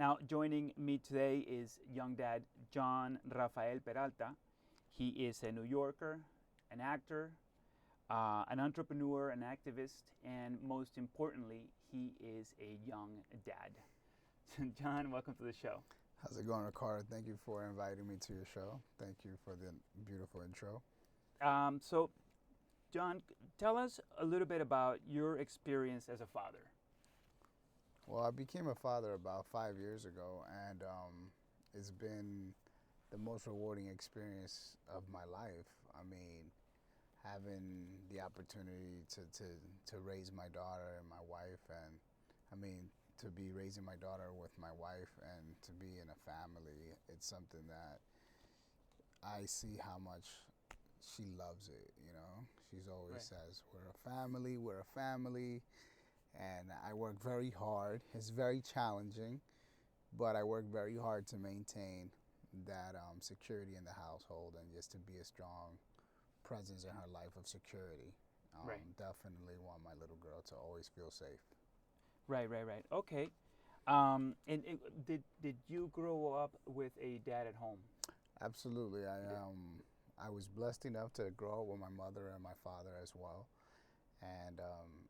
Now, joining me today is young dad John Rafael Peralta. He is a New Yorker, an actor, an entrepreneur, an activist, and most importantly, he is a young dad. John, welcome to the show. How's it going, Ricardo? Thank you for inviting me to your show. Thank you for the beautiful intro. So, John, tell us a little bit about your experience as a father. Well, I became a father about 5 years ago, and it's been the most rewarding experience of my life. I mean, having the opportunity to raise my daughter and my wife, and I mean, to be raising my daughter with my wife and to be in a family, it's something that I see how much she loves it, you know. She's always Right. says, we're a family, and I work very hard. It's very challenging, but I work very hard to maintain that security in the household and just to be a strong presence in her life of security. Right. Definitely want my little girl to always feel safe. Right. Okay. Did you grow up with a dad at home? Absolutely. You did. I was blessed enough to grow up with my mother and my father as well. And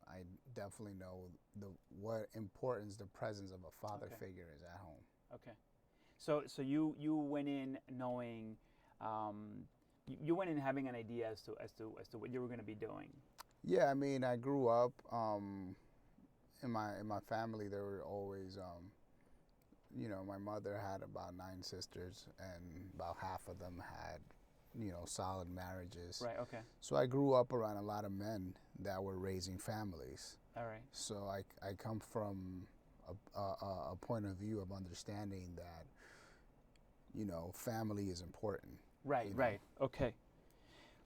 I definitely know what importance the presence of a father Okay. figure is at home. Okay. So you went in knowing, you went in having an idea as to what you were going to be doing. Yeah, I mean, I grew up in my family. There were always, my mother had about 9 sisters, and about half of them had, solid marriages. Right. Okay. So I grew up around a lot of men that were raising families. All right. So I come from a point of view of understanding that, family is important. Right. You know. Right. Okay.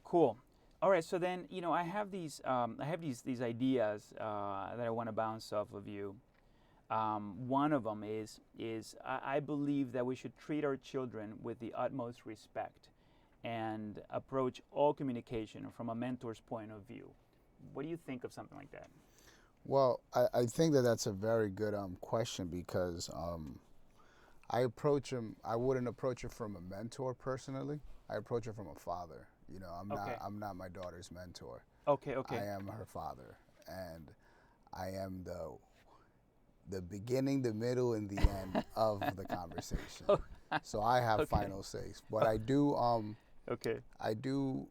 Cool. All right. So then, I have these ideas that I want to bounce off of you. One of them is I believe that we should treat our children with the utmost respect and approach all communication from a mentor's point of view. What do you think of something like that? Well, I think that that's a very good question because I approach him. I wouldn't approach her from a mentor personally. I approach her from a father. Okay. I'm not my daughter's mentor. Okay. I Okay. am her father, and I am the beginning, the middle, and the end of the conversation. So I have Okay. final say. But Okay. I do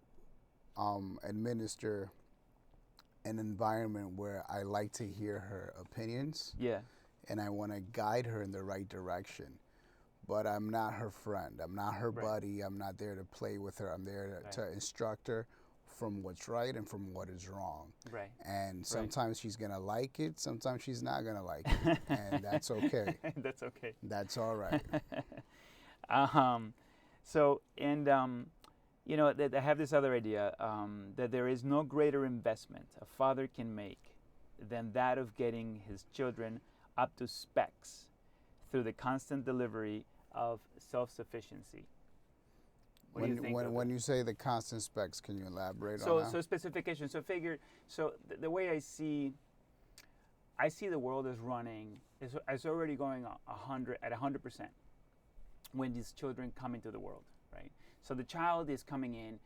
administer an environment where I like to hear her opinions, Yeah. and I want to guide her in the right direction. But I'm not her friend. I'm not her Right. buddy. I'm not there to play with her. I'm there Right. to instruct her from what's right and from what is wrong. Right. And Right. sometimes she's going to like it, sometimes she's not going to like it. And that's okay. That's okay. That's all right. um, I have this other idea that there is no greater investment a father can make than that of getting his children up to specs through the constant delivery of self-sufficiency. What do you think of When it? you say the constant specs, can you elaborate on So that? specification. The way I see the world as running is already going 100% when these children come into the world, right? So the child is coming in,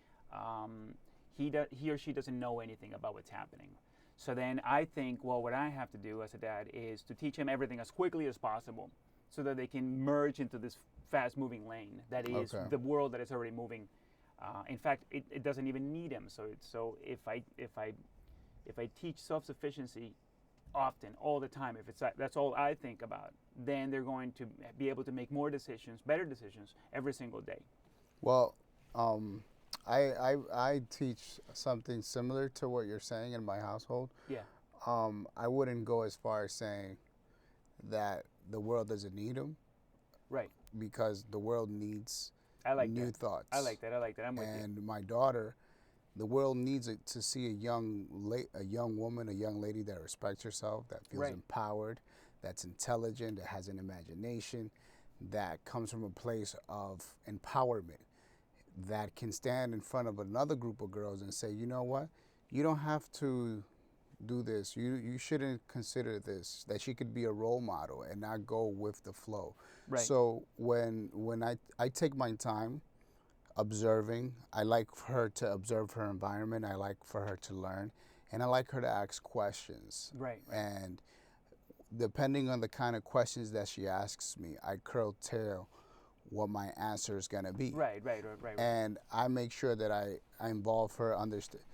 he or she doesn't know anything about what's happening. So then I think, well, what I have to do as a dad is to teach him everything as quickly as possible so that they can merge into this fast moving lane that is Okay. the world that is already moving. In fact, it doesn't even need him. So if I teach self-sufficiency often, all the time, if that's all I think about, then they're going to be able to make more decisions, better decisions every single day. Well, I teach something similar to what you're saying in my household. Yeah. I wouldn't go as far as saying that the world doesn't need them, Right. because the world needs I like new that. thoughts. I like that. I'm with you. And my daughter, the world needs it to see a young woman, a young lady that respects herself, that feels Right. empowered, that's intelligent, that has an imagination, that comes from a place of empowerment, that can stand in front of another group of girls and say, you know what, you don't have to do this. You shouldn't consider this. That she could be a role model and not go with the flow. Right. So when I take my time observing, I like for her to observe her environment. I like for her to learn, and I like her to ask questions. Right. And depending on the kind of questions that she asks me, I curtail what my answer is going to be. Right. And I make sure that I involve her. Understand.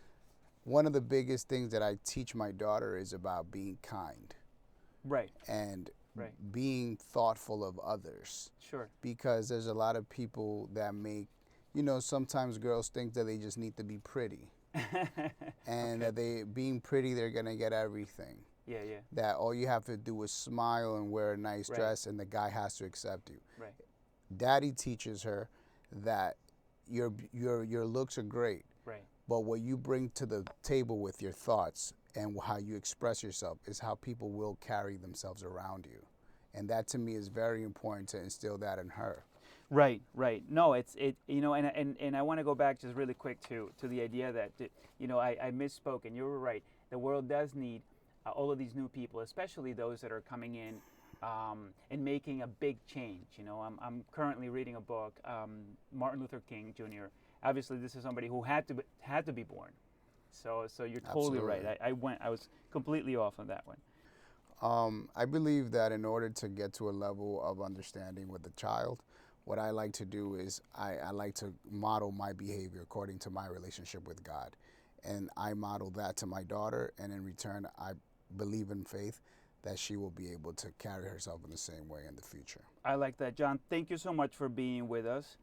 One of the biggest things that I teach my daughter is about being kind. Right. And Right. being thoughtful of others. Sure. Because there's a lot of people that make, sometimes girls think that they just need to be pretty. And that being pretty, they're going to get everything. Yeah. That all you have to do is smile and wear a nice Right. dress and the guy has to accept you. Right. Daddy teaches her that your looks are great, Right. but what you bring to the table with your thoughts and how you express yourself is how people will carry themselves around you. And that to me is very important to instill that in her. Right. No, and I want to go back just really quick to the idea that I misspoke, and you were right. The world does need all of these new people, especially those that are coming in and making a big change. I'm currently reading a book, Martin Luther King Jr. Obviously, this is somebody who had to be born. So you're totally Absolutely. right. I was completely off on that one. I believe that in order to get to a level of understanding with the child, what I like to do is I like to model my behavior according to my relationship with God. And I model that to my daughter, and in return, I believe in faith that she will be able to carry herself in the same way in the future. I like that. John, thank you so much for being with us.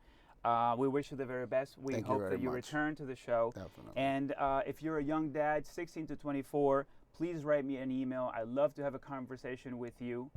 We wish you the very best. We Thank you hope very that you much. return to the show. Definitely. And if you're a young dad, 16 to 24, please write me an email. I'd love to have a conversation with you.